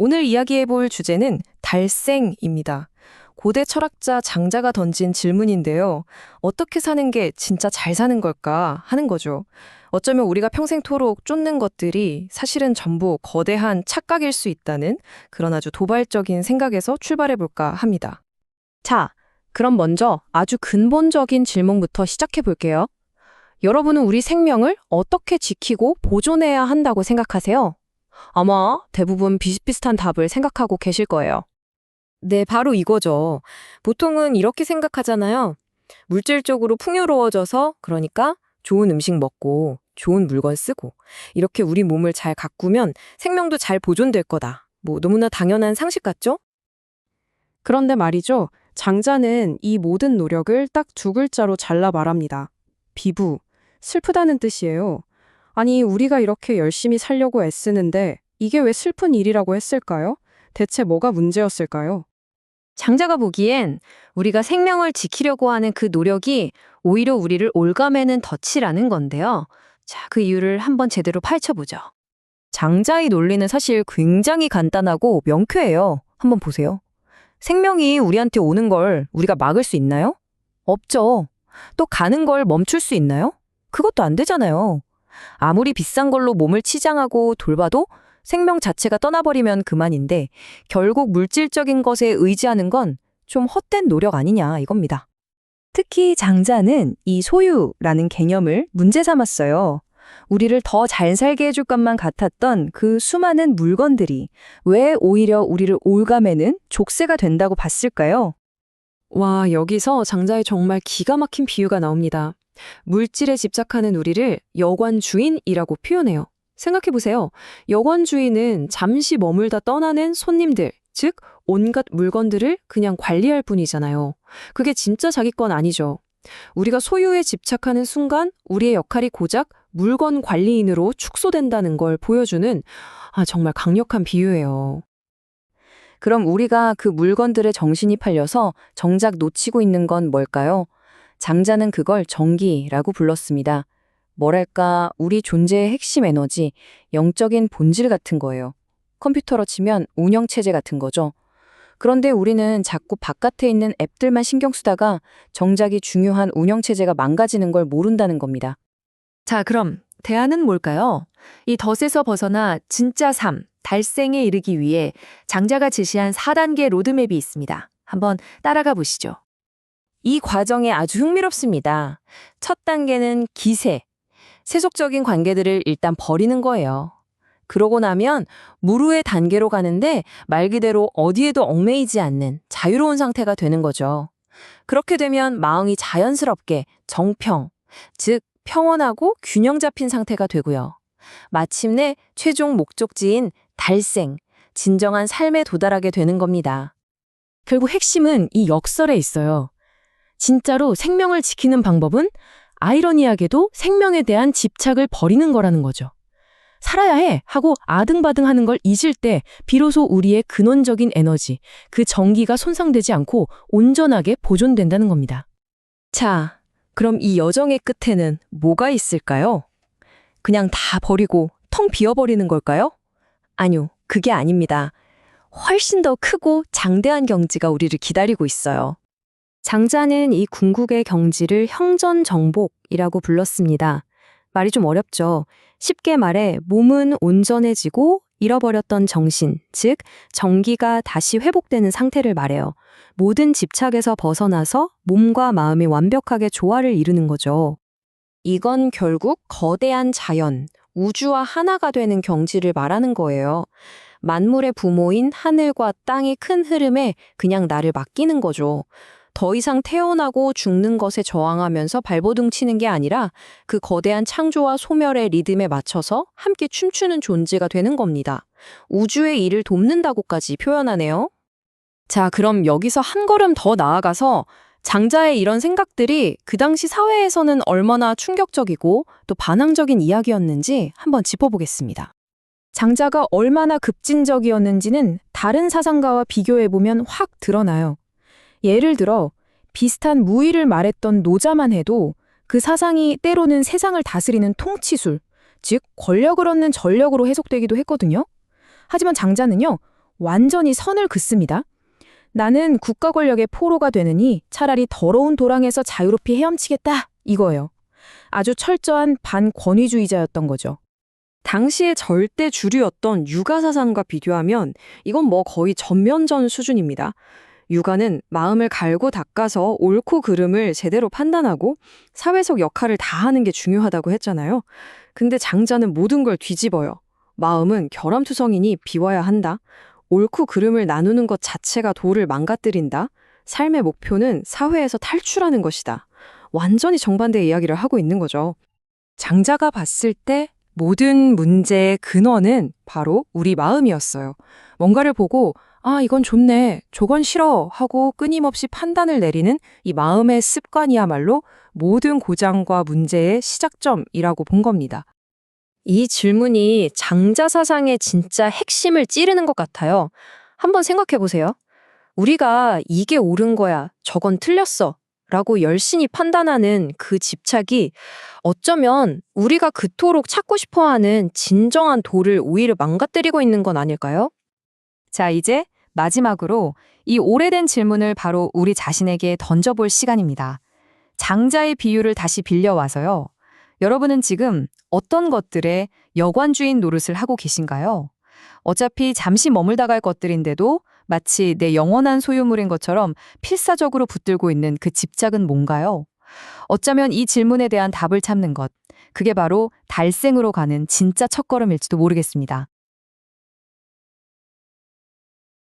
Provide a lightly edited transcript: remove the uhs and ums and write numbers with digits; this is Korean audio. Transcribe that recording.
오늘 이야기해볼 주제는 달생입니다. 고대 철학자 장자가 던진 질문인데요. 어떻게 사는 게 진짜 잘 사는 걸까 하는 거죠. 어쩌면 우리가 평생토록 쫓는 것들이 사실은 전부 거대한 착각일 수 있다는 그런 아주 도발적인 생각에서 출발해볼까 합니다. 자, 그럼 먼저 아주 근본적인 질문부터 시작해 볼게요. 여러분은 우리 생명을 어떻게 지키고 보존해야 한다고 생각하세요? 아마 대부분 비슷비슷한 답을 생각하고 계실 거예요. 네, 바로 이거죠. 보통은 이렇게 생각하잖아요. 물질적으로 풍요로워져서, 그러니까 좋은 음식 먹고 좋은 물건 쓰고 이렇게 우리 몸을 잘 가꾸면 생명도 잘 보존될 거다. 너무나 당연한 상식 같죠? 그런데 말이죠. 장자는 이 모든 노력을 딱 두 글자로 잘라 말합니다. 비부, 슬프다는 뜻이에요. 아니, 우리가 이렇게 열심히 살려고 애쓰는데 이게 왜 슬픈 일이라고 했을까요? 대체 뭐가 문제였을까요? 장자가 보기엔 우리가 생명을 지키려고 하는 그 노력이 오히려 우리를 올가매는 덫이라는 건데요. 자, 그 이유를 한번 제대로 파헤쳐보죠. 장자의 논리는 사실 굉장히 간단하고 명쾌해요. 한번 보세요. 생명이 우리한테 오는 걸 우리가 막을 수 있나요? 없죠. 또 가는 걸 멈출 수 있나요? 그것도 안 되잖아요. 아무리 비싼 걸로 몸을 치장하고 돌봐도 생명 자체가 떠나버리면 그만인데 결국 물질적인 것에 의지하는 건 좀 헛된 노력 아니냐 이겁니다. 특히 장자는 이 소유라는 개념을 문제 삼았어요. 우리를 더 잘 살게 해줄 것만 같았던 그 수많은 물건들이 왜 오히려 우리를 올가매는 족쇄가 된다고 봤을까요? 와, 여기서 장자의 정말 기가 막힌 비유가 나옵니다. 물질에 집착하는 우리를 여관주인이라고 표현해요. 생각해보세요. 여관주인은 잠시 머물다 떠나는 손님들, 즉 온갖 물건들을 그냥 관리할 뿐이잖아요. 그게 진짜 자기 건 아니죠. 우리가 소유에 집착하는 순간 우리의 역할이 고작 물건 관리인으로 축소된다는 걸 보여주는 정말 강력한 비유예요. 그럼 우리가 그 물건들의 정신이 팔려서 정작 놓치고 있는 건 뭘까요? 장자는 그걸 정기라고 불렀습니다. 뭐랄까, 우리 존재의 핵심 에너지, 영적인 본질 같은 거예요. 컴퓨터로 치면 운영체제 같은 거죠. 그런데 우리는 자꾸 바깥에 있는 앱들만 신경 쓰다가 정작이 중요한 운영체제가 망가지는 걸 모른다는 겁니다. 자, 그럼 대안은 뭘까요? 이 덫에서 벗어나 진짜 삶, 달생에 이르기 위해 장자가 제시한 4단계 로드맵이 있습니다. 한번 따라가 보시죠. 이 과정이 아주 흥미롭습니다. 첫 단계는 기세, 세속적인 관계들을 일단 버리는 거예요. 그러고 나면 무르의 단계로 가는데 말 그대로 어디에도 얽매이지 않는 자유로운 상태가 되는 거죠. 그렇게 되면 마음이 자연스럽게 정평, 즉 평온하고 균형 잡힌 상태가 되고요. 마침내 최종 목적지인 달생, 진정한 삶에 도달하게 되는 겁니다. 결국 핵심은 이 역설에 있어요. 진짜로 생명을 지키는 방법은 아이러니하게도 생명에 대한 집착을 버리는 거라는 거죠. 살아야 해 하고 아등바등하는 걸 잊을 때 비로소 우리의 근원적인 에너지, 그 정기가 손상되지 않고 온전하게 보존된다는 겁니다. 자, 그럼 이 여정의 끝에는 뭐가 있을까요? 그냥 다 버리고 텅 비어버리는 걸까요? 아니요, 그게 아닙니다. 훨씬 더 크고 장대한 경지가 우리를 기다리고 있어요. 장자는 이 궁극의 경지를 형전정복이라고 불렀습니다. 말이 좀 어렵죠. 쉽게 말해 몸은 온전해지고 잃어버렸던 정신, 즉 정기가 다시 회복되는 상태를 말해요. 모든 집착에서 벗어나서 몸과 마음이 완벽하게 조화를 이루는 거죠. 이건 결국 거대한 자연, 우주와 하나가 되는 경지를 말하는 거예요. 만물의 부모인 하늘과 땅의 큰 흐름에 그냥 나를 맡기는 거죠. 더 이상 태어나고 죽는 것에 저항하면서 발버둥 치는 게 아니라 그 거대한 창조와 소멸의 리듬에 맞춰서 함께 춤추는 존재가 되는 겁니다. 우주의 일을 돕는다고까지 표현하네요. 자, 그럼 여기서 한 걸음 더 나아가서 장자의 이런 생각들이 그 당시 사회에서는 얼마나 충격적이고 또 반항적인 이야기였는지 한번 짚어보겠습니다. 장자가 얼마나 급진적이었는지는 다른 사상가와 비교해보면 확 드러나요. 예를 들어 비슷한 무의를 말했던 노자만 해도 그 사상이 때로는 세상을 다스리는 통치술, 즉 권력을 얻는 전력으로 해석되기도 했거든요. 하지만 장자는요, 완전히 선을 긋습니다. 나는 국가 권력의 포로가 되느니 차라리 더러운 도랑에서 자유롭게 헤엄치겠다. 이거예요. 아주 철저한 반권위주의자였던 거죠. 당시의 절대 주류였던 육아 사상과 비교하면 이건 뭐 거의 전면전 수준입니다. 육아는 마음을 갈고 닦아서 옳고 그름을 제대로 판단하고 사회적 역할을 다하는 게 중요하다고 했잖아요. 근데 장자는 모든 걸 뒤집어요. 마음은 결함투성이니 비워야 한다. 옳고 그름을 나누는 것 자체가 도를 망가뜨린다. 삶의 목표는 사회에서 탈출하는 것이다. 완전히 정반대의 이야기를 하고 있는 거죠. 장자가 봤을 때 모든 문제의 근원은 바로 우리 마음이었어요. 뭔가를 보고 아, 이건 좋네, 저건 싫어 하고 끊임없이 판단을 내리는 이 마음의 습관이야말로 모든 고장과 문제의 시작점이라고 본 겁니다. 이 질문이 장자 사상의 진짜 핵심을 찌르는 것 같아요. 한번 생각해 보세요. 우리가 이게 옳은 거야, 저건 틀렸어 라고 열심히 판단하는 그 집착이 어쩌면 우리가 그토록 찾고 싶어하는 진정한 도를 오히려 망가뜨리고 있는 건 아닐까요? 자, 이제 마지막으로 이 오래된 질문을 바로 우리 자신에게 던져볼 시간입니다. 장자의 비유를 다시 빌려와서요. 여러분은 지금 어떤 것들에 여관주인 노릇을 하고 계신가요? 어차피 잠시 머물다 갈 것들인데도 마치 내 영원한 소유물인 것처럼 필사적으로 붙들고 있는 그 집착은 뭔가요? 어쩌면 이 질문에 대한 답을 찾는 것, 그게 바로 달생으로 가는 진짜 첫걸음일지도 모르겠습니다.